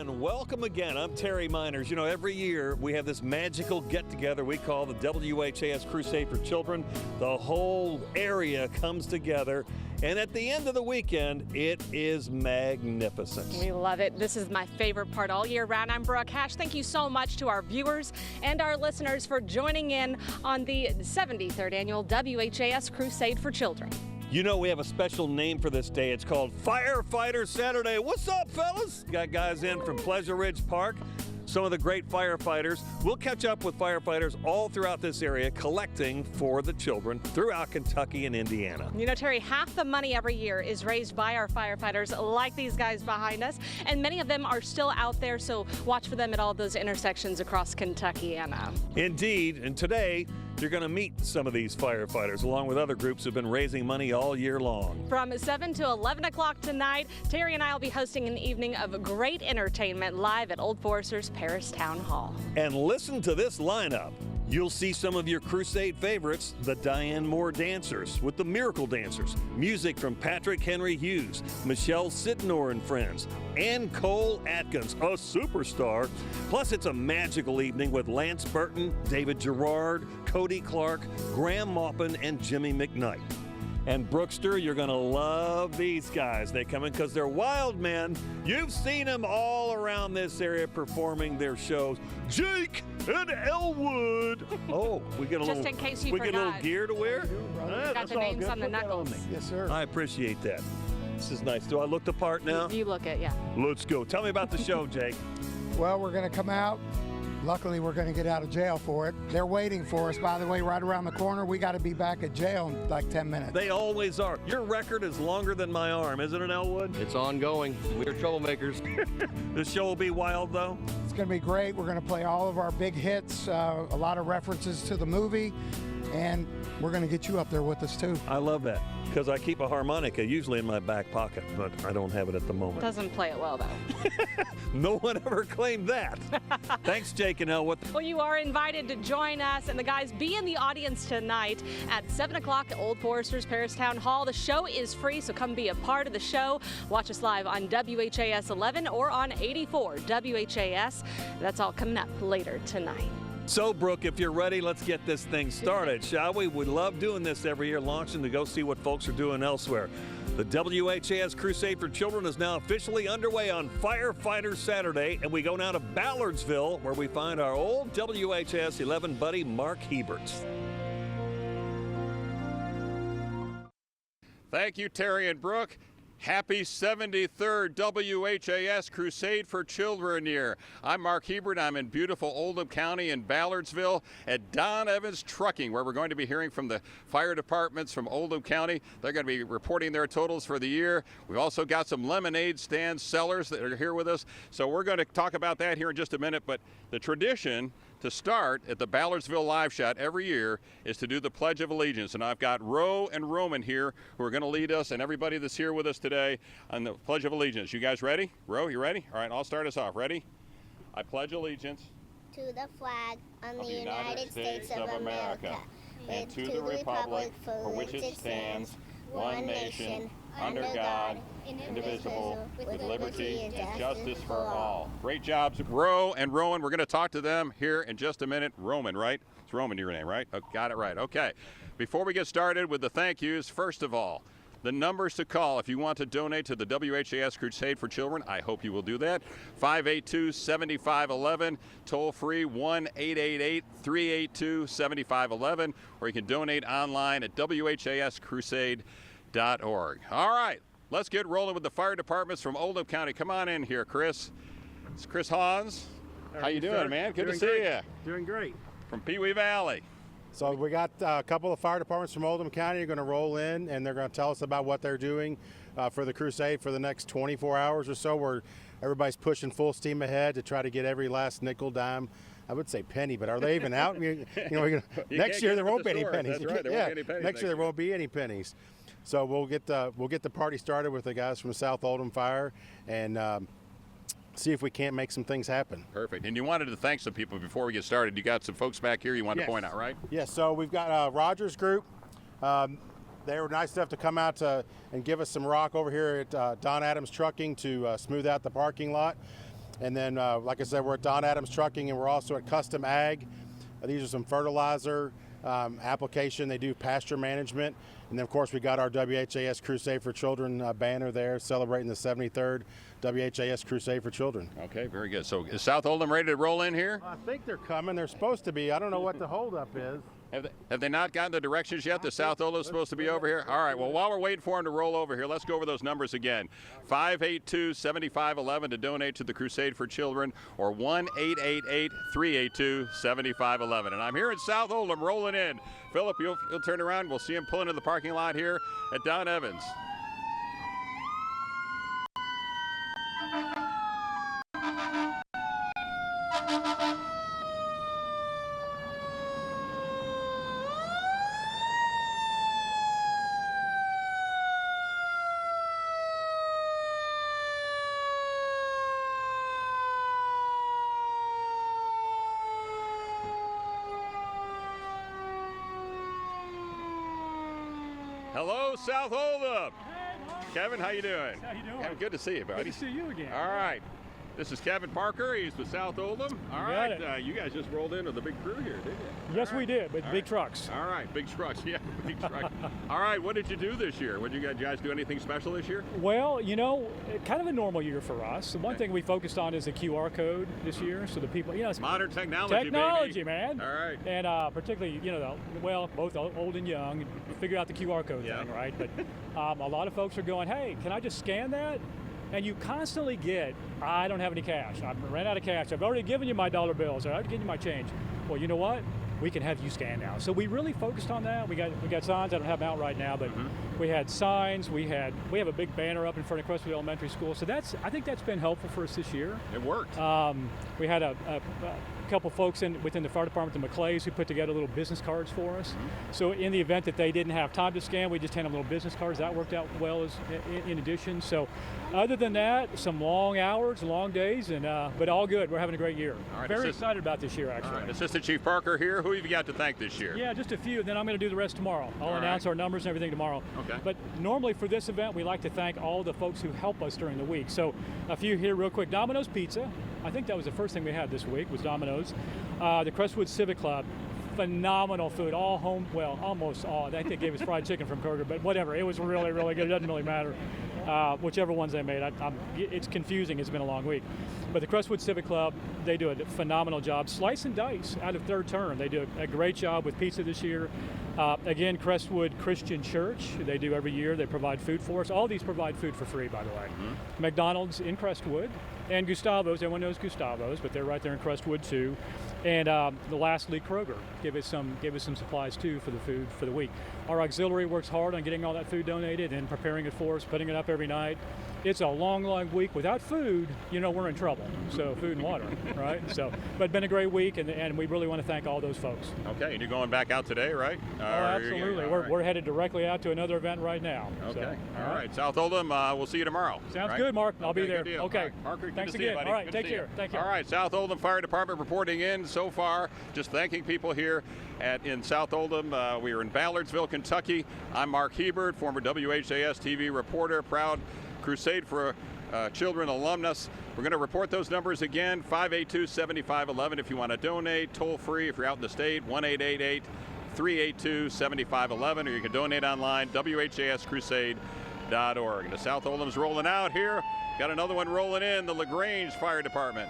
and welcome again. I'm Terry Miners. You know, every year we have this magical get-together we call the WHAS Crusade for Children. The whole area comes together, and at the end of the weekend, it is magnificent. We love it. This is my favorite part all year round. I'm Brooke Hash. Thank you so much to our viewers and our listeners for joining in on the 73rd annual WHAS Crusade for Children. You know, we have a special name for this day. It's called Firefighter Saturday. What's up, fellas? Got guys in from Pleasure Ridge Park, some of the great firefighters. We'll catch up with firefighters all throughout this area collecting for the children throughout Kentucky and Indiana. You know, Terry, half the money every year is raised by our firefighters like these guys behind us, and many of them are still out there, so watch for them at all those intersections across Kentucky. Indeed, and today you're going to meet some of these firefighters along with other groups who've been raising money all year long. From 7 to 11 o'clock tonight, Terry and I will be hosting an evening of great entertainment live at Old Forester's Parish Town Hall. And listen to this lineup. You'll see some of your Crusade favorites, the Diane Moore Dancers with the Miracle Dancers, music from Patrick Henry Hughes, Michelle Sidnor and Friends, and Cole Atkins, a superstar. Plus, it's a magical evening with Lance Burton, David Gerard, Cody Clark, Graham Maupin, and Jimmy McKnight. And Brookster, you're going to love these guys. They come in because they're wild men. You've seen them all around this area performing their shows. Jake and Elwood. Oh, we get a Just little. in case you we get a little forgot. gear to wear. Got the names on the knuckles. Yes, sir. I appreciate that. This is nice. Do I look the part now? You look it, yeah. Let's go. Tell me about the show, Jake. Well, we're going to come out. Luckily, we're going to get out of jail for it. They're waiting for us, by the way, right around the corner. We got to be back at jail in like 10 minutes. They always are. Your record is longer than my arm, isn't it, Elwood? It's ongoing. We're troublemakers. This show will be wild, though. It's going to be great. We're going to play all of our big hits, a lot of references to the movie, and we're going to get you up there with us, too. I love that because I keep a harmonica usually in my back pocket, but I don't have it at the moment. Doesn't play it well, though. No one ever claimed that. Thanks, Jake and Elwood. Well, you are invited to join us and the guys be in the audience tonight at 7 o'clock at Old Forester's Parish Town Hall. The show is free, so come be a part of the show. Watch us live on WHAS 11 or on 84 WHAS. That's all coming up later tonight. So, Brooke, if you're ready, let's get this thing started, shall we? We love doing this every year, launching to go see what folks are doing elsewhere. The WHAS Crusade for Children is now officially underway on Firefighter Saturday, and we go now to Ballardsville, where we find our old WHAS 11 buddy, Mark Hebert. Thank you, Terry and Brooke. Happy 73rd WHAS Crusade for Children year. I'm Mark Hebert. I'm in beautiful Oldham County in Ballardsville at Don Evans Trucking, where we're going to be hearing from the fire departments from Oldham County. They're going to be reporting their totals for the year. We've also got some lemonade stand sellers that are here with us. So we're going to talk about that here in just a minute. But the tradition to start at the Ballardsville Live Shot every year is to do the Pledge of Allegiance. And I've got Ro and Roman here who are going to lead us and everybody that's here with us today on the Pledge of Allegiance. You guys ready? Ro, you ready? All right, I'll start us off. Ready? I pledge allegiance to the flag of the United States of America and to the republic for which it stands, one nation, under God, indivisible, with liberty and justice for all. Great jobs, Ro and Rowan. We're going to talk to them here in just a minute. Roman, right? It's Roman, your name, right? Oh, got it right. Okay. Before we get started with the thank yous, first of all, the numbers to call if you want to donate to the WHAS Crusade for Children. I hope you will do that. 582-7511, toll free 1-888-382-7511, or you can donate online at WHAScrusade.org. All right, let's get rolling with the fire departments from Oldham County. Come on in here, Chris. It's Chris Hans. How you doing, man? Good to see you. Doing great. From Pee Wee Valley. So we got a couple of fire departments from Oldham County are going to roll in, and they're going to tell us about what they're doing for the crusade for the next 24 hours or so, where everybody's pushing full steam ahead to try to get every last nickel, dime. I would say penny, but are they even out? Next year there won't be any pennies. That's right, there won't be any pennies next year there won't be any pennies. So we'll get the party started with the guys from South Oldham Fire, and see if we can't make some things happen. Perfect. And you wanted to thank some people before we get started. You got some folks back here you wanted to point out, right? Yes, so we've got Rogers Group. They were nice enough to come out and give us some rock over here at Don Adams Trucking to smooth out the parking lot. And then, like I said, we're at Don Adams Trucking, and we're also at Custom Ag. These are some fertilizer application. They do pasture management. And then, of course, we got our WHAS Crusade for Children banner there, celebrating the 73rd WHAS Crusade for Children. Okay, very good. So is South Oldham ready to roll in here? I think they're coming. They're supposed to be. I don't know what the holdup is. Have they not gotten the directions yet? The South Oldham's supposed to be over here? All right, well, while we're waiting for them to roll over here, let's go over those numbers again. 582-7511 to donate to the Crusade for Children, or 1-888-382-7511. And I'm here in South Oldham rolling in. Philip, you'll turn around. We'll see him pulling into the parking lot here at Don Evans. Hello, South Oldham. Hey, Mark. Kevin, how you doing? How you doing? Yeah, good to see you, buddy. Good to see you again. All right. This is Kevin Parker. He's with South Oldham. All right. You guys just rolled in with a big crew here, didn't you? Yes, we did, with big trucks. All right, big trucks. Yeah, big trucks. All right, what did you do this year? Did you guys do anything special this year? Well, kind of a normal year for us. The one thing we focused on is the QR code this year, so the people, it's modern technology, baby. Man. All right. And particularly, both old and young, figure out the QR code thing, right? But a lot of folks are going, hey, can I just scan that? And you constantly get, I don't have any cash. I ran out of cash. I've already given you my dollar bills. Or I've given you my change. Well, you know what? We can have you scan now. So we really focused on that. We got signs. I don't have them out right now, but we had signs. We have a big banner up in front of Crestwood Elementary School. So I think that's been helpful for us this year. It worked. We had a couple folks within the fire department, the McClays, who put together little business cards for us. So in the event that they didn't have time to scan, we just handed them little business cards. That worked out well in addition. So other than that, some long hours, long days, but all good. We're having a great year. All right, very excited about this year, actually. All right, Assistant Chief Parker here. Who have you got to thank this year? Yeah, just a few. Then I'm going to do the rest tomorrow. I'll announce our numbers and everything tomorrow. Okay. But normally for this event, we like to thank all the folks who help us during the week. So a few here real quick. Domino's Pizza. I think that was the first thing we had this week was Domino's. The Crestwood Civic Club. Phenomenal food, all home, well, almost all. I think they gave us fried chicken from Kroger, but whatever. It was really, really good. It doesn't really matter. Whichever ones they made. It's confusing. It's been a long week. But the Crestwood Civic Club, they do a phenomenal job. Slice and Dice out of third term. They do a great job with pizza this year. Again, Crestwood Christian Church, they do every year. They provide food for us. All these provide food for free, by the way. McDonald's in Crestwood. And Gustavo's, everyone knows Gustavo's, but they're right there in Crestwood too. And lastly, Kroger gave us some supplies too for the food for the week. Our auxiliary works hard on getting all that food donated and preparing it for us, putting it up every night. It's a long, long week. Without food, we're in trouble. So food and water, right? But been a great week, and we really want to thank all those folks. Okay, and you're going back out today, right? Absolutely. We're headed directly out to another event right now. Okay. All right. South Oldham, we'll see you tomorrow. Sounds good, Mark. I'll be there. Okay. Okay. Parker, thanks good to again. see you, buddy. All right. Good Take to see care. you. Thank you. All right. South Oldham Fire Department reporting in so far. Just thanking people here in South Oldham. We are in Ballardsville, Kentucky. I'm Mark Hebert, former WHAS TV reporter, proud Crusade for Children alumnus. We're going to report those numbers again. 582-7511 if you want to donate. Toll free if you're out in the state. 1-888-382-7511, or you can donate online. WHAScrusade.org. The South Oldham's rolling out here. Got another one rolling in. The LaGrange Fire Department.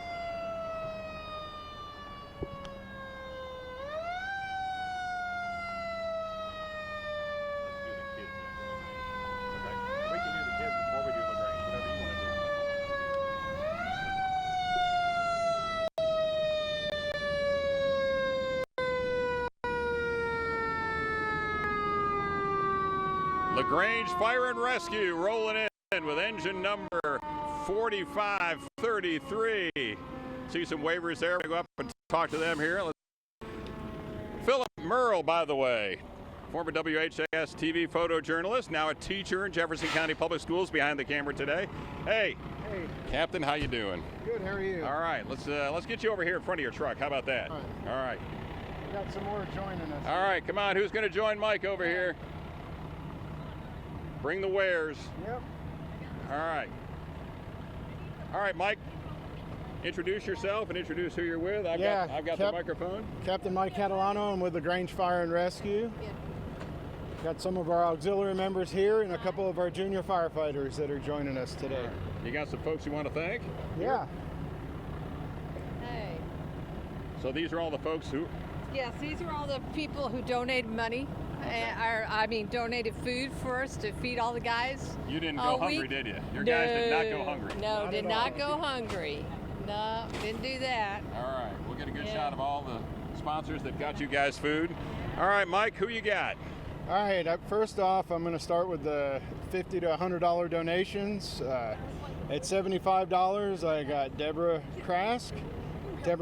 LaGrange Fire and Rescue rolling in with engine number 4533. See some waivers there. We'll go up and talk to them here. Philip Merle, by the way, former WHAS TV photojournalist, now a teacher in Jefferson County Public Schools, behind the camera today. Hey. Hey. Captain, how you doing? Good, how are you? All right, let's get you over here in front of your truck. How about that? All right. We got some more joining us. All right, come on. Who's going to join Mike over here? Bring the wares. Yep. All right, Mike. introduce yourself and introduce who you're with. I've got the microphone. Captain Mike Catalano. I'm with the Grange Fire and Rescue. Got some of our auxiliary members here and a couple of our junior firefighters that are joining us today. You got some folks you want to thank? Yeah. Hey. So these are all the folks who... Yes, these are all the people who donated money. Donated food for us to feed all the guys. You didn't go hungry, did you? Your guys did not go hungry. No, did not go hungry. No, didn't do that. All right, we'll get a good shot of all the sponsors that got you guys food. All right, Mike, who you got? All right, first off, I'm going to start with the $50 to $100 donations. At $75, I got Deborah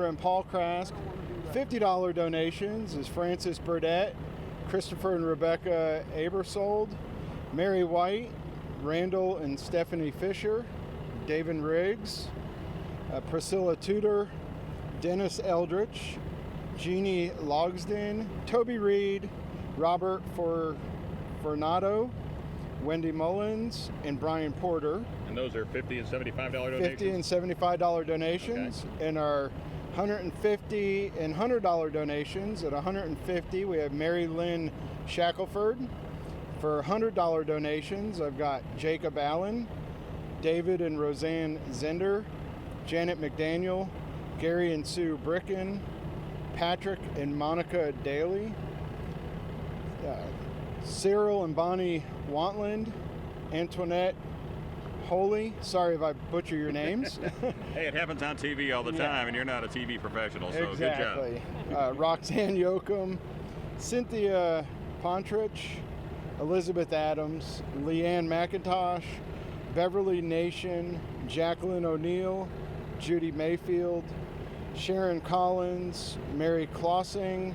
and Paul Krask. $50 donations is Francis Burdett, Christopher and Rebecca Abersold, Mary White, Randall and Stephanie Fisher, David Riggs, Priscilla Tudor, Dennis Eldridge, Jeannie Logsden, Toby Reed, Robert Fornato, Wendy Mullins, and Brian Porter. And those are $50 and $75 donations? $50 and $75 donations. Okay. And our $150 and $100 donations. At $150, we have Mary Lynn Shackelford. For $100 donations, I've got Jacob Allen, David and Roseanne Zender, Janet McDaniel, Gary and Sue Bricken, Patrick and Monica Daly, Cyril and Bonnie Wantland, Antoinette Holy. Sorry if I butcher your names. Hey, it happens on TV all the time, and you're not a TV professional, so exactly. Good job. Roxanne Yoakum, Cynthia Pontrich, Elizabeth Adams, Leanne McIntosh, Beverly Nation, Jacqueline O'Neill, Judy Mayfield, Sharon Collins, Mary Klossing,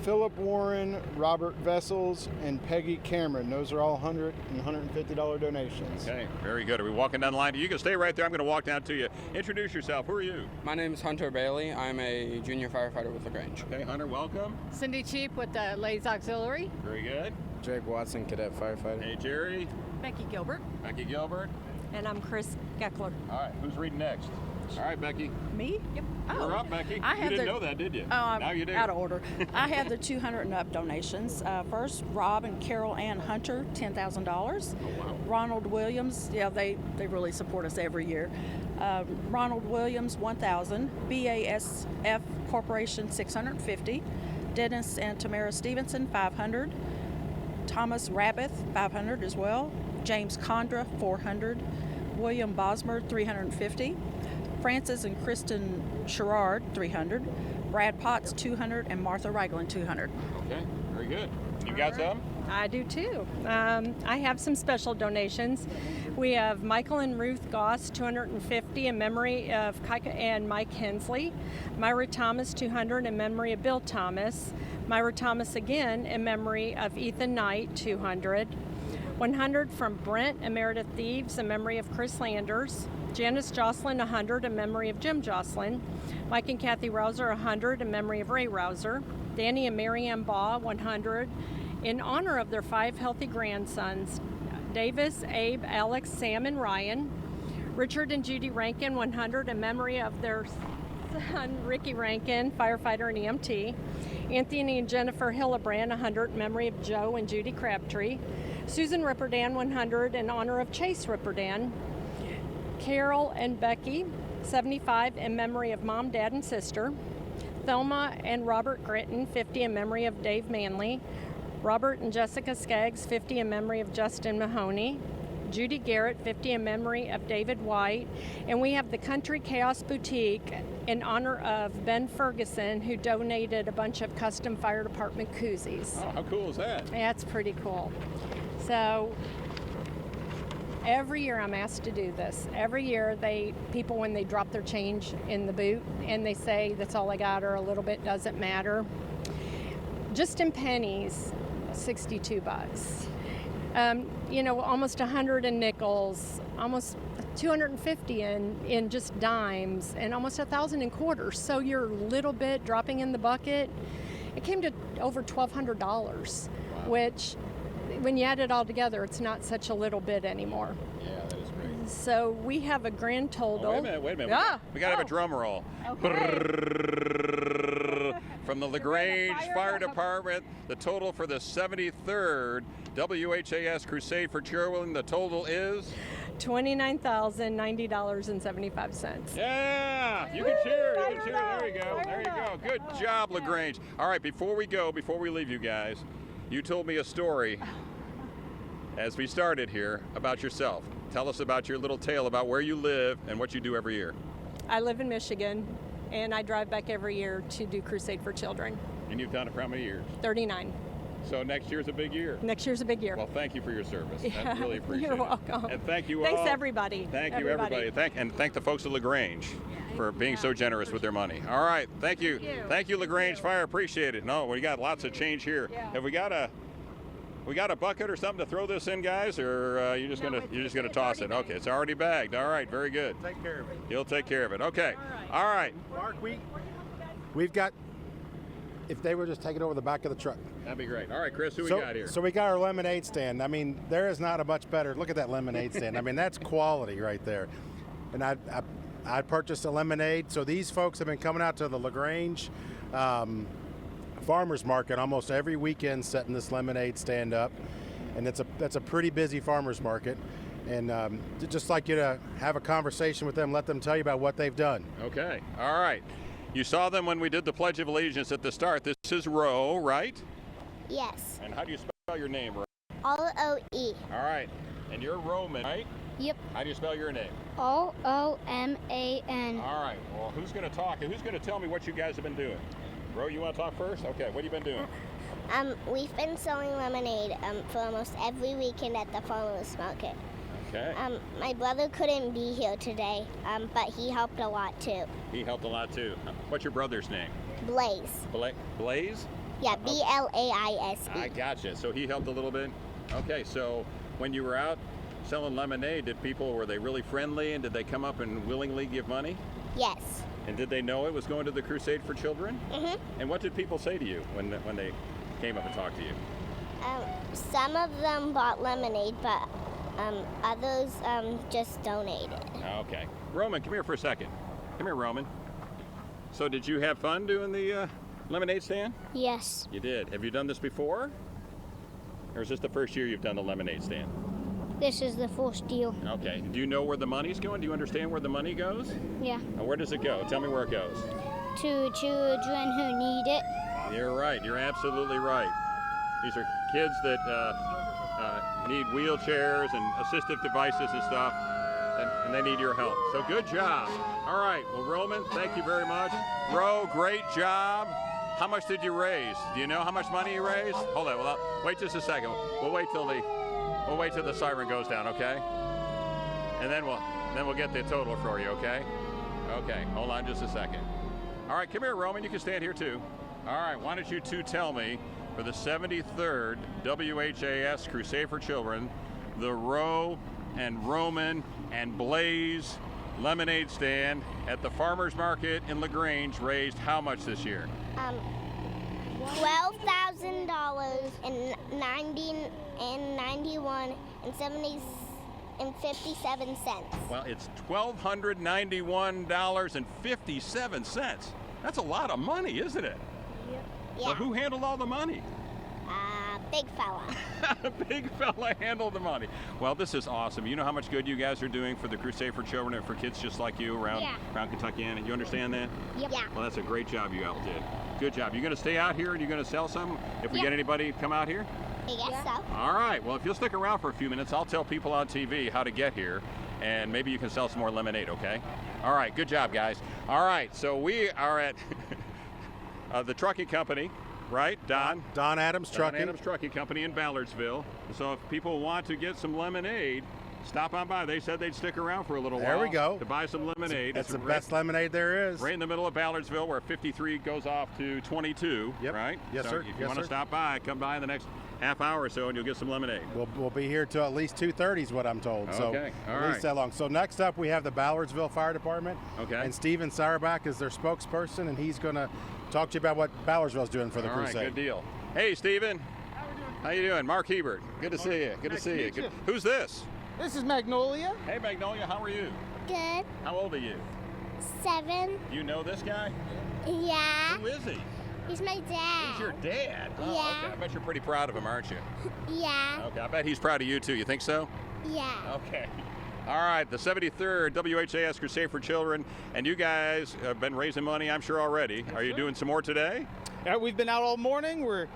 Philip Warren, Robert Vessels, and Peggy Cameron. Those are all $100 and $150 donations. Okay, very good. Are we walking down the line? You can stay right there. I'm going to walk down to you. Introduce yourself. Who are you? My name is Hunter Bailey. I'm a junior firefighter with LaGrange. Okay, Hunter, welcome. Cindy Cheap with the Ladies Auxiliary. Very good. Jake Watson, cadet firefighter. Hey, Jerry. Becky Gilbert. Becky Gilbert. And I'm Chris Geckler. All right, who's reading next? All right, Becky. Me? Yep. You're up, Becky. You didn't know that, did you? Oh, now you do. Out of order. I have the 200 and up donations. First, Rob and Carol Ann Hunter, $10,000. Oh, wow. Ronald Williams, they really support us every year. Ronald Williams, $1,000. BASF Corporation, $650. Dennis and Tamara Stevenson, $500. Thomas Rabbith, $500 as well. James Condra, $400. William Bosmer, $350. Francis and Kristen Sherrard, $300. Brad Potts, $200, and Martha Ragland, $200. Okay, very good. You got some? I do too. I have some special donations. We have Michael and Ruth Goss, $250 in memory of Kaika and Mike Hensley. Myra Thomas, $200 in memory of Bill Thomas. Myra Thomas again in memory of Ethan Knight, $200. $100 from Brent and Meredith Thieves in memory of Chris Landers. Janice Jocelyn, $100 in memory of Jim Jocelyn. Mike and Kathy Rouser, $100 in memory of Ray Rouser. Danny and Marianne Baugh, $100 in honor of their 5 healthy grandsons, Davis, Abe, Alex, Sam, and Ryan. Richard and Judy Rankin, $100 in memory of their son, Ricky Rankin, firefighter and EMT. Anthony and Jennifer Hillebrand, $100 in memory of Joe and Judy Crabtree. Susan Ripperdan, $100 in honor of Chase Ripperdan. Carol and Becky, $75 in memory of Mom, Dad, and Sister. Thelma and Robert Gritton, $50 in memory of Dave Manley. Robert and Jessica Skaggs, $50 in memory of Justin Mahoney. Judy Garrett, $50 in memory of David White. And we have the Country Chaos Boutique in honor of Ben Ferguson, who donated a bunch of custom fire department koozies. Oh, how cool is that? That's pretty cool. So every year I'm asked to do this. Every year people, when they drop their change in the boot and they say that's all I got or a little bit doesn't matter, just in pennies, $62. Almost 100 in nickels, almost 250 in just dimes, and almost 1,000 in quarters. So your little bit dropping in the bucket, it came to over $1,200, wow. Which when you add it all together, it's not such a little bit anymore. Yeah, that is So we have a grand total. Oh, wait a minute. Yeah. We got to have a drum roll. From the LaGrange Fire Department, the total for the 73rd WHAS Crusade for Children, the total is? $29,090.75. Yeah, you can cheer, you can cheer. There you go, there you go. Good job, LaGrange. All right, before we leave you guys, you told me a story as we started here about yourself. Tell us about your little tale about where you live and what you do every year. I live in Michigan, and I drive back every year to do Crusade for Children. And you've done it for how many years? 39. So next year's a big year. Next year's a big year. Well, thank you for your service. Yeah, I really appreciate it. you're welcome. And thank you all. Thanks, everybody. Thank you, everybody. Thank the folks at LaGrange for being so generous with their money. All right, thank you. Thank you, LaGrange Fire. Appreciate it. No, we got lots of change here. Yeah. Have we got a bucket or something to throw this in, guys, or you're just gonna toss it? Okay, it's already bagged. All right, very good. Take care of it. He'll take care of it. Okay. All right. Mark, we've got. If they were just taking over the back of the truck. That'd be great. All right, Chris, who we got here? So we got our lemonade stand. I mean, there is not a much better. Look at that lemonade stand. I mean, that's quality right there. And I purchased a lemonade. So these folks have been coming out to the LaGrange farmers market almost every weekend, setting this lemonade stand up. And that's a pretty busy farmers market. And just like you to have a conversation with them, let them tell you about what they've done. Okay. All right. You saw them when we did the Pledge of Allegiance at the start. This is Ro, right? Yes. And how do you spell your name, Ro? R-O-E. All right. And you're Roman, right? Yep. How do you spell your name? O-O-M-A-N. All right. Well, who's going to talk? And who's going to tell me what you guys have been doing? Ro, you want to talk first? Okay. What have you been doing? We've been selling lemonade for almost every weekend at the farmers market. Okay. My brother couldn't be here today, but he helped a lot too. He helped a lot too. What's your brother's name? Blaze. Blaze? Yeah, B-L-A-I-S-E. I gotcha. So he helped a little bit? Okay, so when you were out selling lemonade, were they really friendly, and did they come up and willingly give money? Yes. And did they know it was going to the Crusade for Children? Mm-hmm. And what did people say to you when they came up and talked to you? Some of them bought lemonade, but others just donated. Okay. Roman, come here for a second. Come here, Roman. So did you have fun doing the lemonade stand? Yes. You did. Have you done this before? Or is this the first year you've done the lemonade stand? This is the first deal. Okay. Do you know where the money's going? Do you understand where the money goes? Yeah. And where does it go? Tell me where it goes. To children who need it. You're right. You're absolutely right. These are kids that need wheelchairs and assistive devices and stuff, and they need your help. So good job. All right. Well, Roman, thank you very much. Ro, great job. How much did you raise? Do you know how much money you raised? Hold on. Well, wait just a second. We'll wait till the siren goes down, okay? And then we'll get the total for you, okay? Okay. Hold on just a second. All right. Come here, Roman. You can stand here too. All right. Why don't you two tell me, for the 73rd WHAS Crusade for Children, the Ro and Roman and Blaze lemonade stand at the farmers market in LaGrange raised how much this year? $12,000 and 91 and 57 cents. Well, it's $1,291.57. That's a lot of money, isn't it? Yeah. So who handled all the money? Big fella. Big fella handled the money. Well, this is awesome. You know how much good you guys are doing for the Crusade for Children and for kids just like you around Kentucky. And you understand that? Yep. Yeah. Well, that's a great job you all did. Good job. You going to stay out here and you're going to sell some if we get anybody come out here? I guess so. All right. Well, if you'll stick around for a few minutes, I'll tell people on TV how to get here, and maybe you can sell some more lemonade, okay? All right. Good job, guys. All right. So we are at the trucking company. Right, Don Adams Trucking. Don Adams Trucking Company in Ballardsville. So if people want to get some lemonade, stop on by. They said they'd stick around for a little while. There we go. To buy some lemonade. It's the best lemonade there is. Right in the middle of Ballardsville, where 53 goes off to 22. Yep. Right? Yes, so sir. If you want to stop by, come by in the next half hour or so, and you'll get some lemonade. We'll be here till at least 2:30 is what I'm told. Okay. So All at right. least that long. So next up we have the Ballardsville Fire Department. Okay. And Steven Sauerbach is their spokesperson, and he's going to talk to you about what Ballardsville's doing for the Crusade. All right, good deal. Hey, Steven. How you doing? Mark Hebert. Good to see you. Good to see you. Good. Who's this? This is Magnolia. Hey, Magnolia, how are you? Good. How old are you? 7. You know this guy? Yeah. Who is he? He's my dad. He's your dad? Oh, Yeah. okay. I bet you're pretty proud of him, aren't you? Yeah. Okay, I bet he's proud of you, too. You think so? Yeah. Okay. All right, the 73rd WHAS Crusade for Children, and you guys have been raising money, I'm sure, already. Are you doing some more today? Yeah, we've been out all morning. We're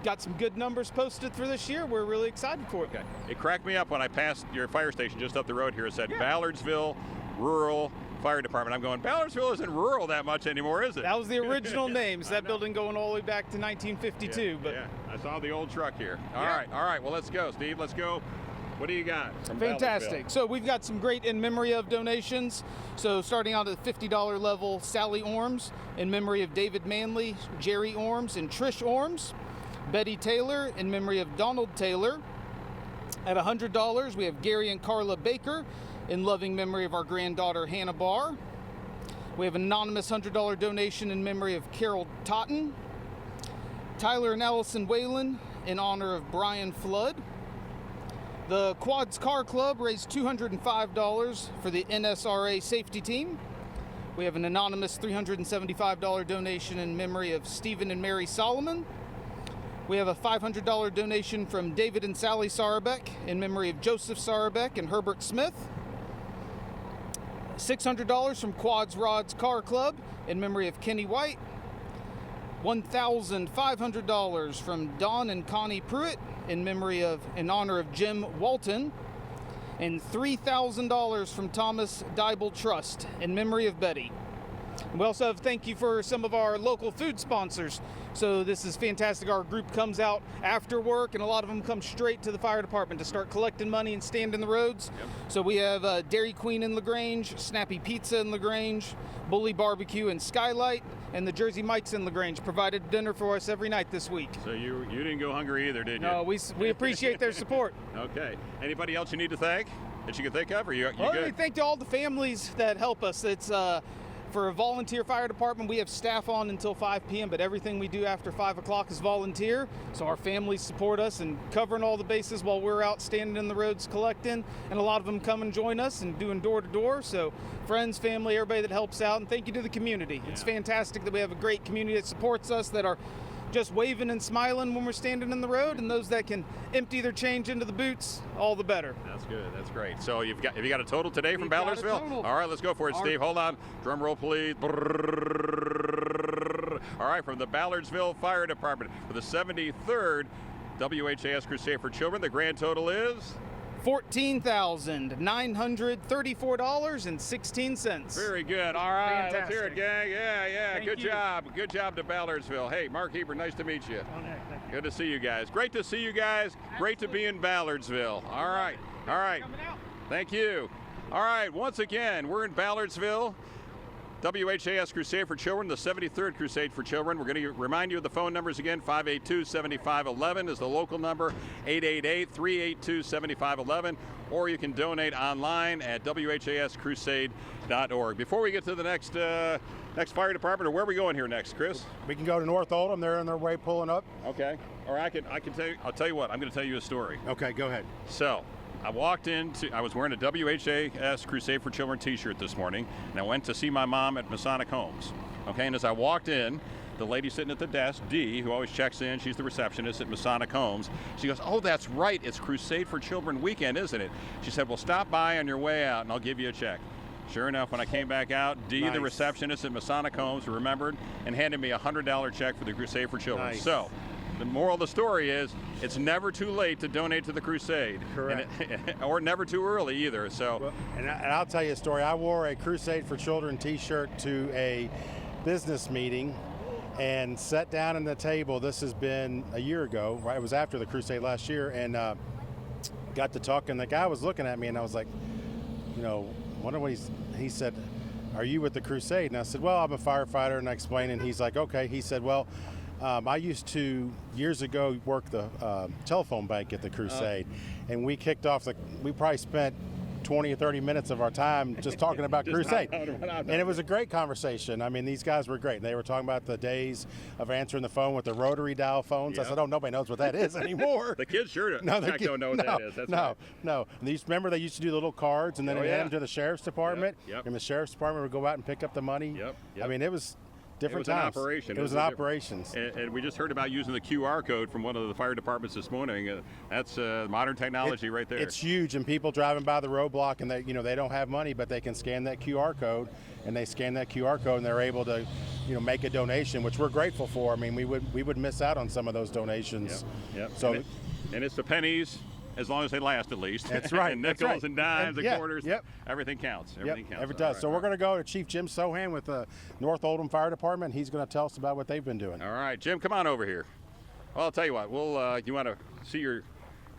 got some good numbers posted for this year. We're really excited for it. Okay. It cracked me up when I passed your fire station just up the road here. It said Ballardsville Rural Fire Department. I'm going, Ballardsville isn't rural that much anymore, is it? That was the original names. That building going all the way back to 1952. But yeah, I saw the old truck here. All right. Well, let's go, Steve. Let's go. What do you got from fantastic. Ballardsville? So we've got some great in memory of donations. So starting out at the $50 level, Sally Orms in memory of David Manley, Jerry Orms, and Trish Orms. Betty Taylor in memory of Donald Taylor. At $100, we have Gary and Carla Baker in loving memory of our granddaughter Hannah Barr. We have an anonymous $100 donation in memory of Carol Totten. Tyler and Allison Whalen in honor of Brian Flood. The Quads Car Club raised $205 for the NSRA safety team. We have an anonymous $375 donation in memory of Stephen and Mary Solomon. We have a $500 donation from David and Sally Sarbeck in memory of Joseph Sarbeck and Herbert Smith. $600 from Quads Rods Car Club in memory of Kenny White. $1,500 from Don and Connie Pruitt in honor of Jim Walton. And $3,000 from Thomas Dybel Trust in memory of Betty. We also have thank you for some of our local food sponsors. So this is fantastic. Our group comes out after work, and a lot of them come straight to the fire department to start collecting money and stand in the roads. Yep. So we have Dairy Queen in LaGrange, Snappy Pizza in LaGrange, Bully Barbecue in Skylight, and the Jersey Mike's in LaGrange provided dinner for us every night this week. So you didn't go hungry either, did you? No, we appreciate their support. Okay. Anybody else you need to thank that you can think of? Or you Well, good? thank to all the families that help us. It's for a volunteer fire department, we have staff on until 5 p.m., but everything we do after 5 o'clock is volunteer. So our families support us and covering all the bases while we're out standing in the roads collecting. And a lot of them come and join us and doing door to door. So friends, family, everybody that helps out. And thank you to the community. Yeah. It's fantastic that we have a great community that supports us, that are just waving and smiling when we're standing in the road, and those that can empty their change into the boots, all the better. That's good. That's great. So have you got a total today from Ballardsville? All right, let's go for it, Steve. Hold on. Drum roll, please. All right, from the Ballardsville Fire Department for the 73rd WHAS Crusade for Children, the grand total is $14,934.16. Very good. All right, fantastic. Let's hear it, gang. Yeah. Thank Good you. job. Good job to Ballardsville. Hey, Mark Hebert, nice to meet you. Good to see you guys. Great to see you guys. Great to be in Ballardsville. All right. Thank you. All right, once again, we're in Ballardsville. WHAS Crusade for Children, the 73rd Crusade for Children. We're going to remind you of the phone numbers again. 582-7511 is the local number, 888-382-7511, or you can donate online at whascrusade.org. Before we get to the next fire department, or where are we going here next, Chris? We can go to North Oldham. They're on their way pulling up. Okay. Or I can tell you. I'll tell you what. I'm going to tell you a story. Okay, go ahead. So, I was wearing a WHAS Crusade for Children t-shirt this morning, and I went to see my mom at Masonic Homes. Okay, and as I walked in, the lady sitting at the desk, Dee, who always checks in, she's the receptionist at Masonic Homes, she goes, "Oh, that's right, it's Crusade for Children weekend, isn't it?" She said, "Well, stop by on your way out, and I'll give you a check." Sure enough, when I came back out, Dee, the receptionist at Masonic Homes, remembered and handed me a $100 check for the Crusade for Children. Nice. So, the moral of the story is, it's never too late to donate to the Crusade. Correct. Or never too early either. So, well, and I'll tell you a story. I wore a Crusade for Children t-shirt to a business meeting and sat down at the table. This has been a year ago, right? It was after the Crusade last year, and got to talking. The guy was looking at me, and I was like, wonder what he said, "Are you with the Crusade?" And I said, "Well, I'm a firefighter," and I explained, and he's like, "Okay." He said, "Well, I used to, years ago, work the telephone bank at the Crusade, and we kicked off we probably spent 20 or 30 minutes of our time just talking about Crusade. And it was a great conversation. I mean, these guys were great. They were talking about the days of answering the phone with the rotary dial phones. Yep. I said, oh, nobody knows what that is anymore. The kids sure don't know what that is. That's right. No. And remember they used to do the little cards and then they hand them to the sheriff's department. Yep. And the sheriff's department would go out and pick up the money. Yep. I mean, it was different It times. was an operation. operations. And we just heard about using the QR code from one of the fire departments this morning. That's modern technology right there. It's huge, and people driving by the roadblock and they don't have money, but they can scan that QR code, and they scan that QR code and they're able to make a donation, which we're grateful for. I mean, we would miss out on some of those donations. Yep. So and it's the pennies, as long as they last, at least. That's right. And nickels and dimes and quarters. Yep. Everything counts. Everything counts. It does. So we're going to go to Chief Jim Sohan with the North Oldham Fire Department. He's going to tell us about what they've been doing. All right, Jim, come on over here. Well, I'll tell you what. We'll. You want to see your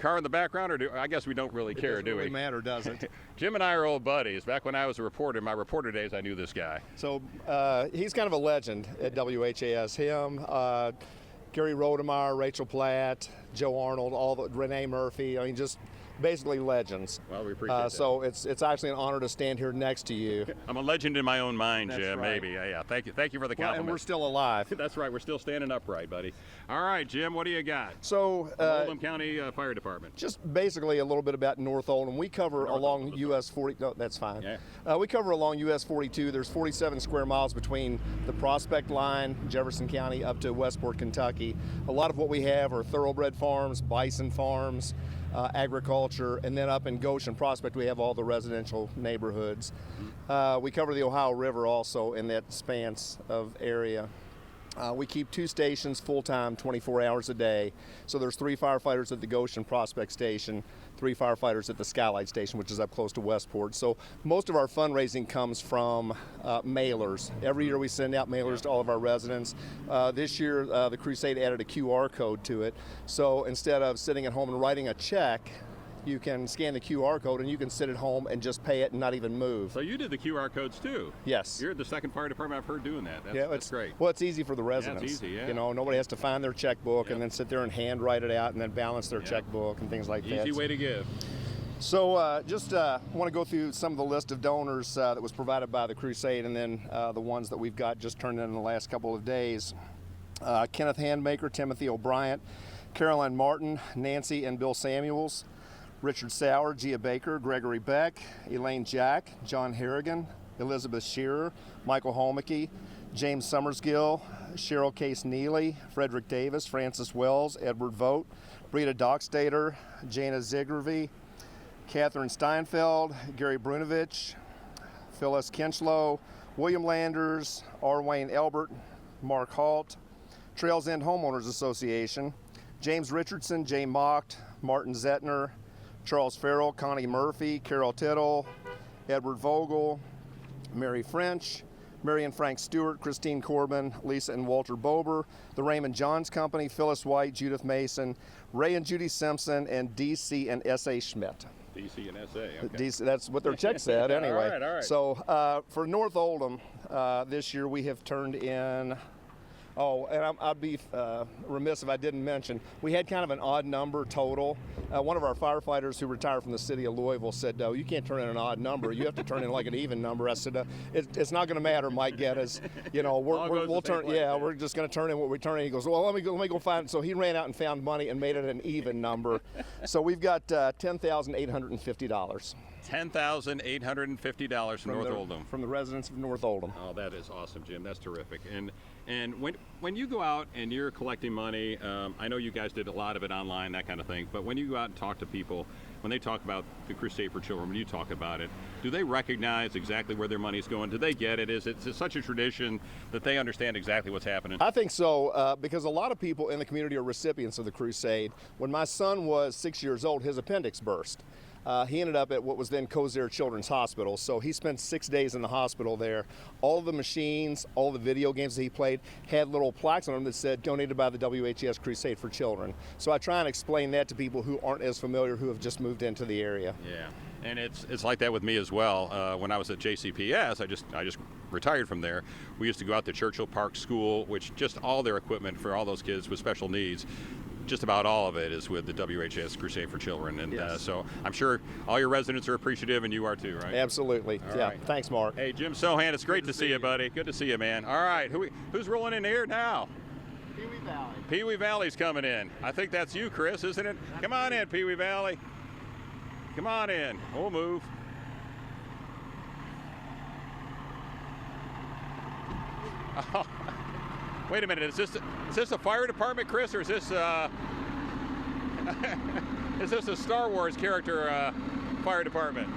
car in the background, or I guess we don't really care, do we? It doesn't really matter, does it? Jim and I are old buddies. Back when I was a reporter, in my reporter days, I knew this guy. So he's kind of a legend at WHAS. Him, Gary Rodemeyer, Rachel Platt, Joe Arnold, Renee Murphy. I mean, just basically legends. Well, we appreciate that. So it's actually an honor to stand here next to you. I'm a legend in my own mind, That's Jim. right. Maybe. Yeah. Thank you for the compliment. And we're still alive. That's right. We're still standing upright, buddy. All right, Jim. What do you got? So Oldham County Fire Department. Just basically a little bit about North Oldham. We cover along US 40. No, that's fine. Yeah. We cover along US 42. There's 47 square miles between the Prospect line, Jefferson County, up to Westport, Kentucky. A lot of what we have are thoroughbred farms, bison farms, agriculture, and then up in Goshen Prospect we have all the residential neighborhoods. We cover the Ohio River also in that span of area. We keep 2 stations full-time, 24 hours a day. So there's 3 firefighters at the Goshen Prospect Station, 3 firefighters at the Skylight Station, which is up close to Westport. So most of our fundraising comes from mailers. Every year we send out mailers to all of our residents. This year the Crusade added a QR code to it. So instead of sitting at home and writing a check, you can scan the QR code and you can sit at home and just pay it and not even move. So you did the QR codes too? Yes. You're the second fire department I've heard doing that. That's great. Well, it's easy for the residents. Yeah, it's easy, yeah. Nobody has to find their checkbook and then sit there and hand write it out and then balance their checkbook and things like that. Easy way to give. So just want to go through some of the list of donors that was provided by the Crusade, and then the ones that we've got just turned in the last couple of days. Kenneth Handmaker, Timothy O'Brien, Caroline Martin, Nancy and Bill Samuels, Richard Sauer, Gia Baker, Gregory Beck, Elaine Jack, John Harrigan, Elizabeth Shearer, Michael Holmeke, James Summersgill, Cheryl Case Neely, Frederick Davis, Francis Wells, Edward Vogt, Brita Dockstader, Jana Zigervie, Catherine Steinfeld, Gary Brunovich, Phyllis Kinchlow, William Landers, R. Wayne Elbert, Mark Halt, Trails End Homeowners Association, James Richardson, Jay Mocht, Martin Zettner, Charles Farrell, Connie Murphy, Carol Tittle, Edward Vogel, Mary French, Mary and Frank Stewart, Christine Corbin, Lisa and Walter Bober, the Raymond Johns Company, Phyllis White, Judith Mason, Ray and Judy Simpson, and DC and S.A. Schmidt. DC and SA, okay. DC, that's what their check said anyway. All right. So for North Oldham, this year we have turned in, and I'd be remiss if I didn't mention, we had kind of an odd number total. One of our firefighters who retired from the city of Louisville said, "No, you can't turn in an odd number. You have to turn in like an even number." I said, "It's not going to matter, Mike Geddes. We'll turn. We're just going to turn in what we turn in." He goes, "Well, let me go find." So he ran out and found money and made it an even number. So we've got $10,850. $10,850 from North Oldham. From the residents of North Oldham. Oh, that is awesome, Jim. That's terrific. And when you go out and you're collecting money, I know you guys did a lot of it online, that kind of thing, but when you go out and talk to people, when they talk about the Crusade for Children, when you talk about it, do they recognize exactly where their money's going? Do they get it? Is it such a tradition that they understand exactly what's happening? I think so, because a lot of people in the community are recipients of the Crusade. When my son was 6 years old, his appendix burst. He ended up at what was then Cozaire Children's Hospital. So he spent 6 days in the hospital there. All the machines, all the video games that he played had little plaques on them that said donated by the WHAS Crusade for Children. So I try and explain that to people who aren't as familiar, who have just moved into the area. Yeah, and it's like that with me as well. When I was at JCPS, I just retired from there. We used to go out to Churchill Park School, which just all their equipment for all those kids with special needs. just about all of it is with the WHAS Crusade for Children. And Yes. so I'm sure all your residents are appreciative, and you are too, right? Absolutely. All yeah. right. Thanks, Mark. Hey, Jim Sohan, it's great to see you, buddy. Good to see you, man. All right, who's rolling in here now? Pee Wee Valley. Pee Wee Valley's coming in. I think that's you, Chris, isn't it? Come on in, Pee Wee Valley. Come on in. We'll move. Oh, wait a minute. Is this a fire department, Chris, or is this is this a Star Wars character fire department?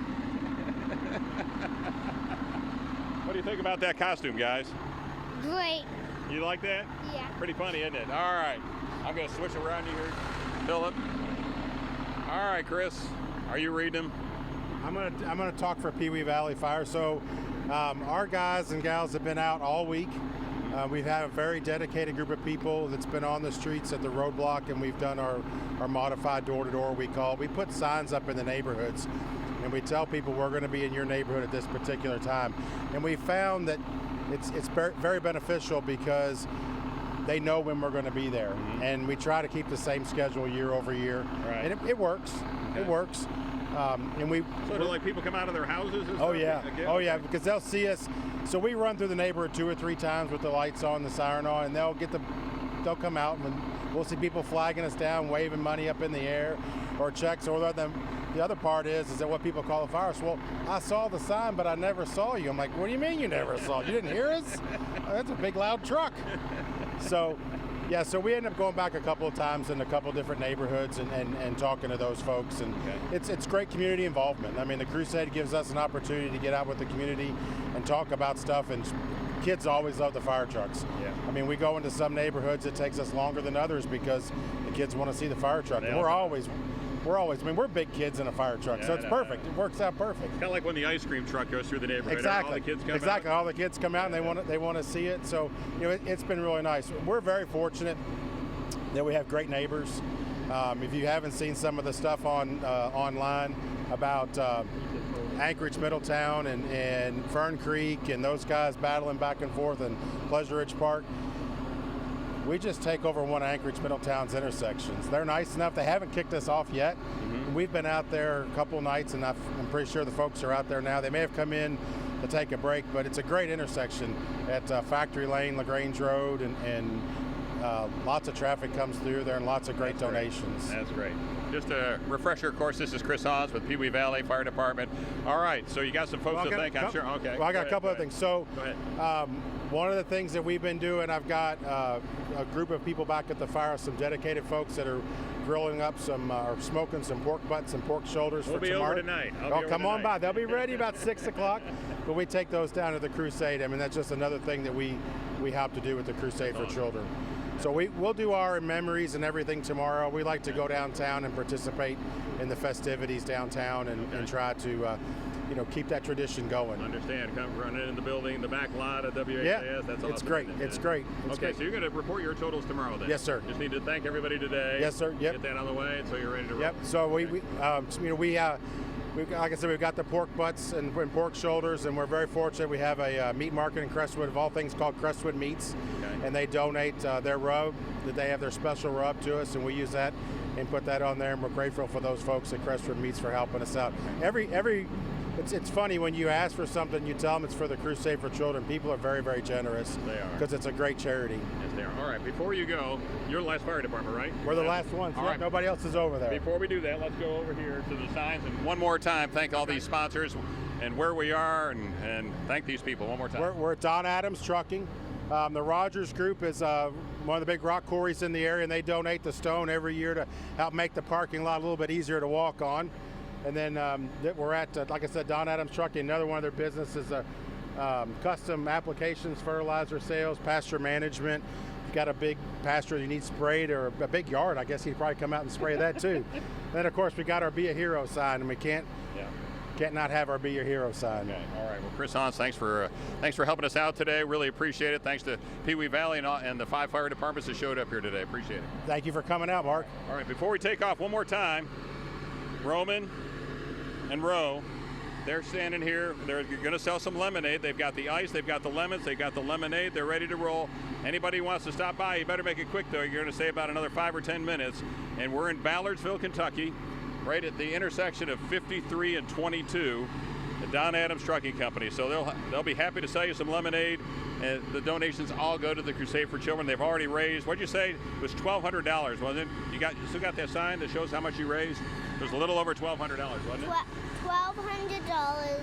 What do you think about that costume, guys? Great. You like that? Yeah. Pretty funny, isn't it? All right. I'm going to switch around here, Philip. All right, Chris. Are you reading them? I'm gonna talk for Pee Wee Valley Fire. So our guys and gals have been out all week. We've had a very dedicated group of people that's been on the streets at the roadblock, and we've done our modified door-to-door, we call. We put signs up in the neighborhoods, and we tell people we're going to be in your neighborhood at this particular time. And we found that it's very beneficial because they know when we're going to be there. Mm-hmm. And we try to keep the same schedule year over year. Right. And it works. Okay. It works. And So do like people come out of their houses and Oh stuff? yeah, Again? oh yeah, because they'll see us. So we run through the neighborhood 2 or 3 times with the lights on, the siren on, and they'll come out and we'll see people flagging us down, waving money up in the air, or checks. Or the other part is that what people call a fire. Well, I saw the sign, but I never saw you. I'm like, what do you mean you never saw? You didn't hear us? Oh, that's a big loud truck. So. Yeah, so we end up going back a couple of times in a couple of different neighborhoods and talking to those folks, and it's great community involvement. I mean, the Crusade gives us an opportunity to get out with the community and talk about stuff, and kids always love the fire trucks. Yeah. I mean, we go into some neighborhoods, it takes us longer than others because the kids want to see the fire truck. And we're always, I mean, we're big kids in a fire truck, so it's perfect. It works out perfect. Kind of like when the ice cream truck goes through the neighborhood. Exactly. All the kids come exactly. out. All the kids come out and they want to see it. So it's been really nice. We're very fortunate that we have great neighbors. If you haven't seen some of the stuff online about Anchorage, Middletown, and Fern Creek, and those guys battling back and forth, and Pleasure Ridge Park, we just take over one of Anchorage, Middletown's intersections. They're nice enough. They haven't kicked us off yet. Mm-hmm. We've been out there a couple nights, and I'm pretty sure the folks are out there now. They may have come in to take a break, but it's a great intersection at Factory Lane, LaGrange Road, and lots of traffic comes through there, and lots of great donations. That's great. Just a refresher, of course, this is Chris Hans with Pee Wee Valley Fire Department. All right, so you got some folks to thank, I'm sure. Okay. Well, I got a couple of things. So, go ahead. One of the things that we've been doing, I've got a group of people back at the fire, some dedicated folks that are grilling up some, or smoking some pork butts and pork shoulders for tomorrow. We'll be over tonight. Come on by. They'll be ready about 6 o'clock. But we take those down to the Crusade. I mean, that's just another thing that we help to do with the Crusade for Children. So we'll do our memories and everything tomorrow. We like to go downtown and participate in the festivities downtown and try to keep that tradition going. Understand. Come running in the building, the back lot of WHAS. Yeah, that's awesome. it's great. It's great. Okay, so you're going to report your totals tomorrow then? Yes, sir. Just need to thank everybody today. Yes, sir. Yep. Get that on the way, so you're ready to roll. Yep. So like I said, we've got the pork butts and pork shoulders, and we're very fortunate. We have a meat market in Crestwood, of all things, called Crestwood Meats, and they donate their rub, that they have their special rub to us, and we use that and put that on there, and we're grateful for those folks at Crestwood Meats for helping us out. It's funny when you ask for something, you tell them it's for the Crusade for Children. People are very, very generous. They are. Because it's a great charity. Yes, they are. All right, before you go, you're the last fire department, right? We're the last ones. All Yep, right. Nobody else is over there. Before we do that, let's go over here to the signs. And one more time, thank all these sponsors and where we are, and thank these people one more time. We're at Don Adams Trucking. The Rogers Group is one of the big rock quarries in the area, and they donate the stone every year to help make the parking lot a little bit easier to walk on. And then we're at, like I said, Don Adams Trucking. Another one of their businesses, custom applications, fertilizer sales, pasture management. If you've got a big pasture you need sprayed, or a big yard, I guess he'd probably come out and spray that too. Then of course we got our Be a Hero sign, and we can't not have our Be Your Hero sign. Okay. All right. Well, Chris Hans, thanks for helping us out today. Really appreciate it. Thanks to Pee Wee Valley and the 5 fire departments that showed up here today. Appreciate it. Thank you for coming out, Mark. All right. Before we take off, one more time, Roman and Roe, they're standing here. They're going to sell some lemonade. They've got the ice, they've got the lemons, they've got the lemonade. They're ready to roll. Anybody who wants to stop by, you better make it quick, though. You're going to stay about another 5 or 10 minutes. And we're in Ballardsville, Kentucky, right at the intersection of 53 and 22, the Don Adams Trucking Company. So they'll be happy to sell you some lemonade. And the donations all go to the Crusade for Children. They've already raised, what'd you say? It was $1,200, wasn't it? You still got that sign that shows how much you raised? It was a little over $1,200, wasn't it? $1,200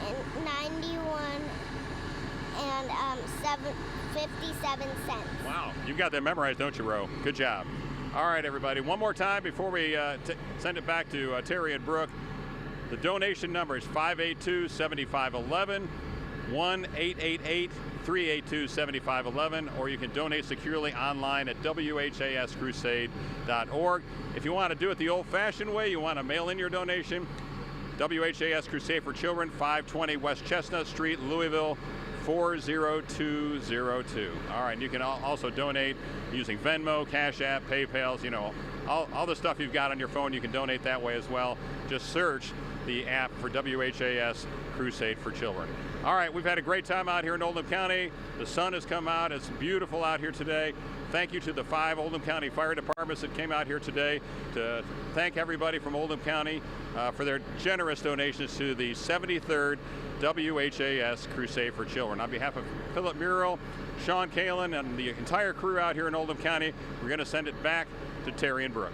and 91 and 57 cents. Wow, you've got that memorized, don't you, Ro? Good job. All right, everybody, one more time before we send it back to Terry and Brooke. The donation number is 582-7511, 1-888-382-7511, or you can donate securely online at WHAScrusade.org. If you want to do it the old-fashioned way, you want to mail in your donation, WHAS Crusade for Children, 520 West Chestnut Street, Louisville, 40202. All right, and you can also donate using Venmo, Cash App, PayPal, you know, all the stuff you've got on your phone, you can donate that way as well. Just search the app for WHAS Crusade for Children. All right, we've had a great time out here in Oldham County. The sun has come out. It's beautiful out here today. Thank you to the 5 Oldham County Fire Departments that came out here today to thank everybody from Oldham County for their generous donations to the 73rd WHAS Crusade for Children. On behalf of Philip Muriel, Sean Kalin, and the entire crew out here in Oldham County, we're going to send it back to Terry and Brooke.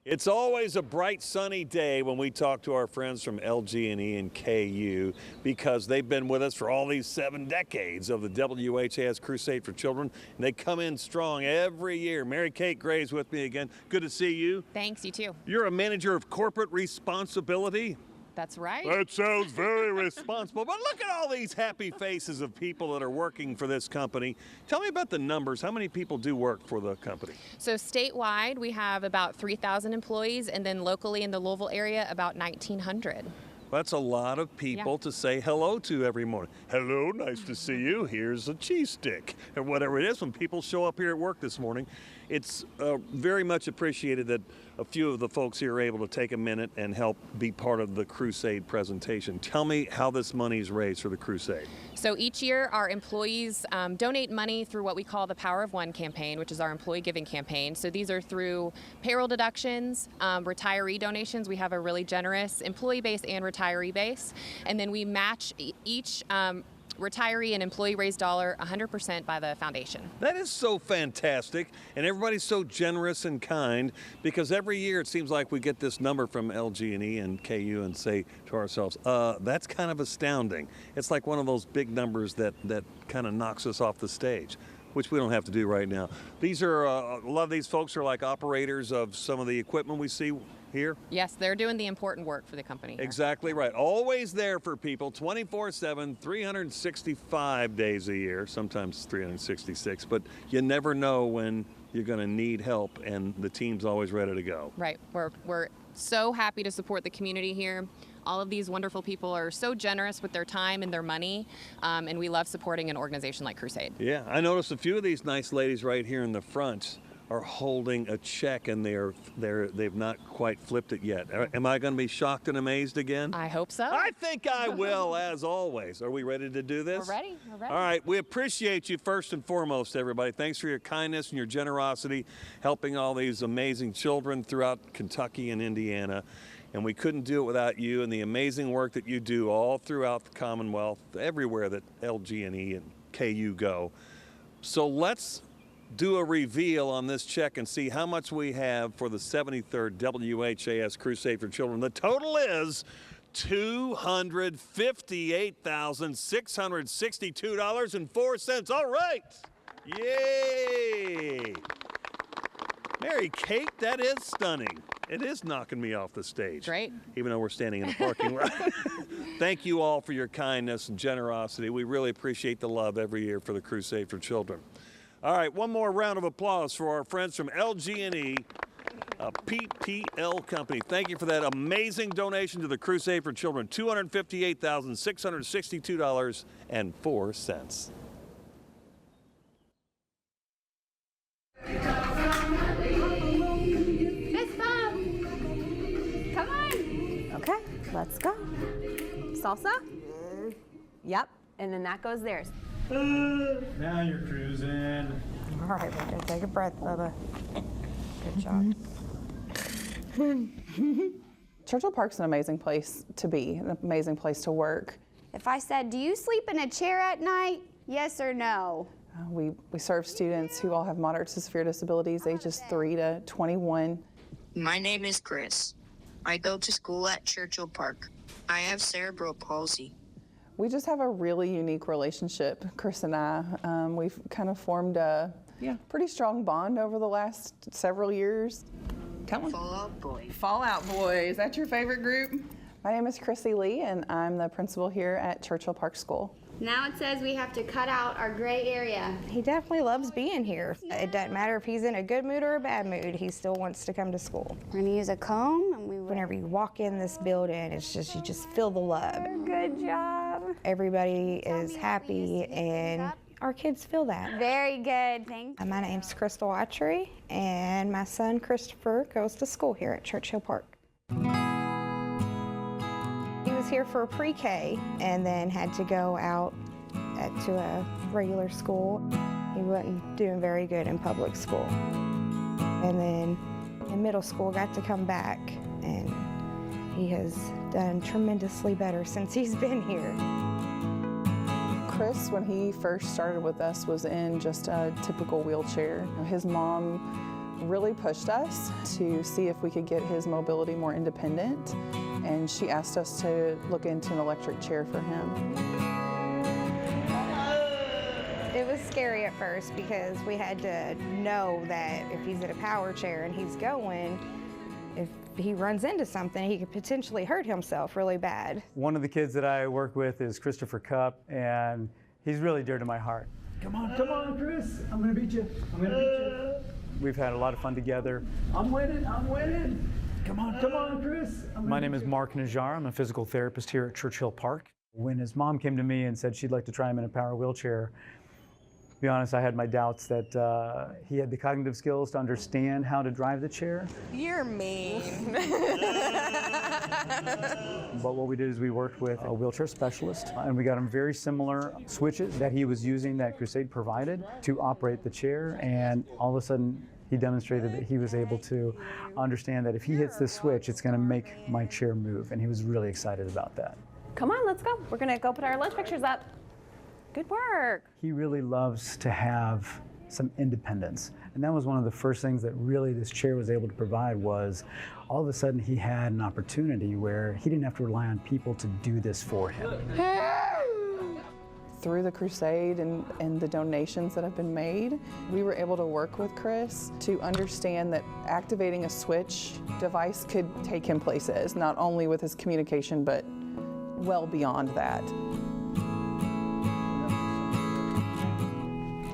It's always a bright sunny day when we talk to our friends from LG&E and KU because they've been with us for all these 7 decades of the WHAS Crusade for Children, and they come in strong every year. Mary Kate Gray's with me again. Good to see you. Thanks, you too. You're a manager of corporate responsibility. That's right. That sounds very responsible. But look at all these happy faces of people that are working for this company. Tell me about the numbers. How many people do work for the company? So statewide, we have about 3,000 employees, and then locally in the Louisville area, about 1,900. That's a lot of people to say hello to every morning. Hello, nice to see you. Here's a cheese stick, or whatever it is when people show up here at work this morning. It's very much appreciated that a few of the folks here are able to take a minute and help be part of the Crusade presentation. Tell me how this money is raised for the Crusade. So each year our employees donate money through what we call the Power of One campaign, which is our employee giving campaign. So these are through payroll deductions, retiree donations. We have a really generous employee base and retiree base. And then we match each retiree and employee raised dollar 100% by the foundation. That is so fantastic, and everybody's so generous and kind, because every year it seems like we get this number from LG&E and KU and say to ourselves, that's kind of astounding. It's like one of those big numbers that kind of knocks us off the stage, which we don't have to do right now. These are, a lot of these folks are like operators of some of the equipment we see here? Yes, they're doing the important work for the company here. Exactly right. Always there for people 24/7, 365 days a year, sometimes 366, but you never know when you're going to need help, and the team's always ready to go. Right. We're so happy to support the community here. All of these wonderful people are so generous with their time and their money, and we love supporting an organization like Crusade. Yeah, I noticed a few of these nice ladies right here in the front are holding a check, and they've not quite flipped it yet. Am I going to be shocked and amazed again? I hope so. I think I will, as always. Are we ready to do this? We're ready. We're ready. All right. We appreciate you first and foremost, everybody. Thanks for your kindness and your generosity, helping all these amazing children throughout Kentucky and Indiana. And we couldn't do it without you and the amazing work that you do all throughout the Commonwealth, everywhere that LG&E and KU go. So let's do a reveal on this check and see how much we have for the 73rd WHAS Crusade for Children. The total is $258,662.04. All right. Yay. Mary Kate, that is stunning. It is knocking me off the stage. Great. Even though we're standing in a parking lot. Thank you all for your kindness and generosity. We really appreciate the love every year for the Crusade for Children. All right, one more round of applause for our friends from LG&E, a PPL company. Thank you for that amazing donation to the Crusade for Children, $258,662.04. Come on. Okay, let's go. Salsa? Yep, and then that goes theirs. Now you're cruising. All right, we're gonna take a breath, Bubba. Good job. Churchill Park's an amazing place to be, an amazing place to work. If I said, do you sleep in a chair at night? Yes or no? We serve students who all have moderate to severe disabilities, ages 3 to 21. My name is Chris. I go to school at Churchill Park. I have cerebral palsy. We just have a really unique relationship, Chris and I. We've kind of formed a pretty strong bond over the last several years. Come on. Fallout Boy. Fallout Boy, is that your favorite group? My name is Chrissy Lee, and I'm the principal here at Churchill Park School. Now it says we have to cut out our gray area. He definitely loves being here. It doesn't matter if he's in a good mood or a bad mood, he still wants to come to school. We're gonna use a comb, and whenever you walk in this building, it's just, you just feel the love. Good job. Everybody is happy, and our kids feel that. Very good, thank you. My name's Crystal Autry, and my son Christopher goes to school here at Churchill Park. He was here for pre-K and then had to go out to a regular school. He wasn't doing very good in public school. And then in middle school got to come back, and he has done tremendously better since he's been here. Chris, when he first started with us, was in just a typical wheelchair. His mom really pushed us to see if we could get his mobility more independent, and she asked us to look into an electric chair for him. It was scary at first because we had to know that if he's in a power chair and he's going, if he runs into something, he could potentially hurt himself really bad. One of the kids that I work with is Christopher Cupp, and he's really dear to my heart. Come on, Chris. I'm gonna beat you. We've had a lot of fun together. I'm winning. Come on, Chris. My name is Mark Najjar. I'm a physical therapist here at Churchill Park. When his mom came to me and said she'd like to try him in a power wheelchair, to be honest, I had my doubts that he had the cognitive skills to understand how to drive the chair. You're mean. But what we did is we worked with a wheelchair specialist, and we got him very similar switches that he was using that Crusade provided to operate the chair, and all of a sudden he demonstrated that he was able to understand that if he hits this switch, it's going to make my chair move, and he was really excited about that. Come on, let's go. We're gonna go put our lunch pictures up. Good work. He really loves to have some independence. And that was one of the first things that really this chair was able to provide, was all of a sudden he had an opportunity where he didn't have to rely on people to do this for him. Through the Crusade and the donations that have been made, we were able to work with Chris to understand that activating a switch device could take him places, not only with his communication, but well beyond that.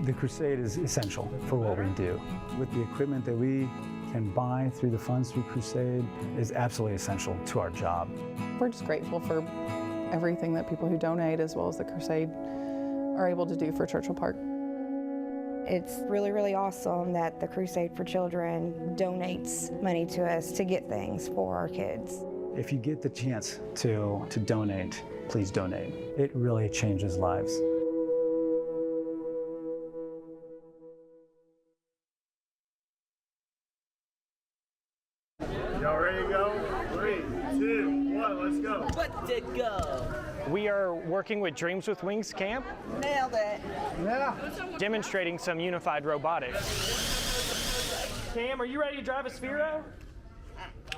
The Crusade is essential for what we do. With the equipment that we can buy through the funds through Crusade is absolutely essential to our job. We're just grateful for everything that people who donate, as well as the Crusade, are able to do for Churchill Park. It's really, really awesome that the Crusade for Children donates money to us to get things for our kids. If you get the chance to donate, please donate. It really changes lives. Y'all ready to go? 3, 2, 1, let's go. Let's go. We are working with Dreams with Wings Camp. Nailed it. Yeah. Demonstrating some unified robotics. Cam, are you ready to drive a Sphero?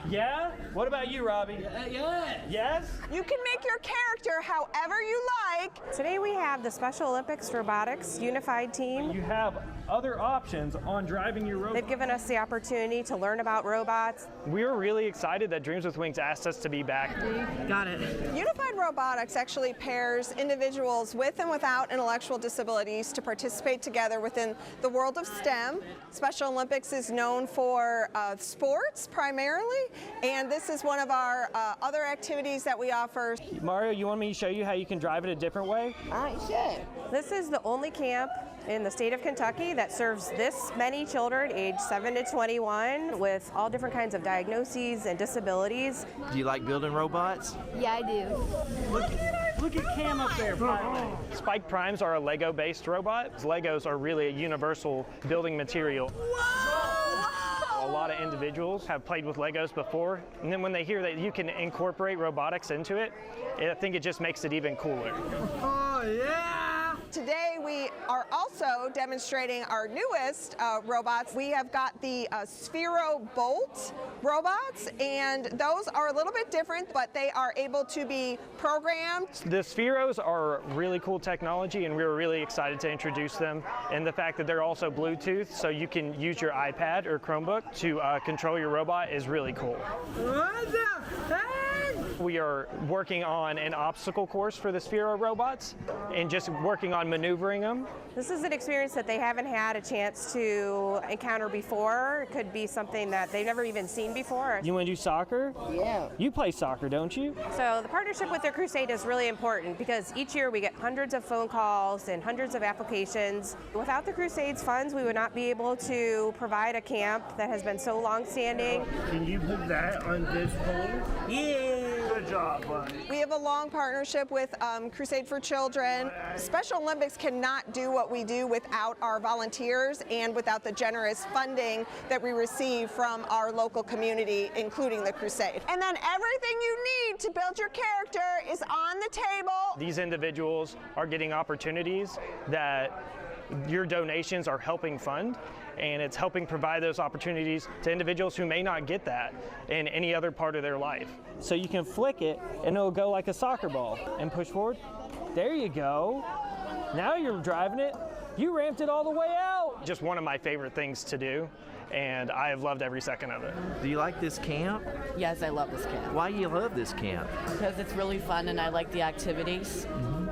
Yeah? What about you, Robbie? Yes. Yes? You can make your character however you like. Today we have the Special Olympics Robotics Unified Team. You have other options on driving your robot. They've given us the opportunity to learn about robots. We were really excited that Dreams with Wings asked us to be back. Got it. Unified Robotics actually pairs individuals with and without intellectual disabilities to participate together within the world of STEM. Special Olympics is known for sports primarily, and this is one of our other activities that we offer. Mario, you want me to show you how you can drive it a different way? This is the only camp in the state of Kentucky that serves this many children aged 7 to 21 with all different kinds of diagnoses and disabilities. Do you like building robots? Yeah, I do. Look at Cam up there. Spike Primes are a Lego-based robot. Legos are really a universal building material. A lot of individuals have played with Legos before, and then when they hear that you can incorporate robotics into it, I think it just makes it even cooler. Oh, yeah! Today we are also demonstrating our newest robots. We have got the Sphero Bolt robots, and those are a little bit different, but they are able to be programmed. The Spheros are really cool technology, and we were really excited to introduce them. And the fact that they're also Bluetooth, so you can use your iPad or Chromebook to control your robot, is really cool. We are working on an obstacle course for the Sphero robots and just working on maneuvering them. This is an experience that they haven't had a chance to encounter before. It could be something that they've never even seen before. You want to do soccer? Yeah. You play soccer, don't you? So the partnership with the Crusade is really important because each year we get hundreds of phone calls and hundreds of applications. Without the Crusade's funds, we would not be able to provide a camp that has been so long-standing. Can you put that on this pole? Yeah. Good job, buddy. We have a long partnership with Crusade for Children. Special Olympics cannot do what we do without our volunteers and without the generous funding that we receive from our local community, including the Crusade. And then everything you need to build your character is on the table. These individuals are getting opportunities that your donations are helping fund, and it's helping provide those opportunities to individuals who may not get that in any other part of their life. So you can flick it and it'll go like a soccer ball and push forward. There you go. Now you're driving it. You ramped it all the way out. Just one of my favorite things to do, and I have loved every second of it. Do you like this camp? Yes, I love this camp. Why do you love this camp? Because it's really fun and I like the activities,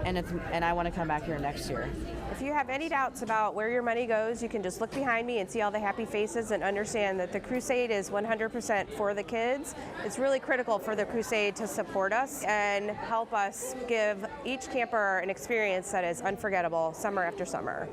and I want to come back here next year. If you have any doubts about where your money goes, you can just look behind me and see all the happy faces and understand that the Crusade is 100% for the kids. It's really critical for the Crusade to support us and help us give each camper an experience that is unforgettable summer after summer.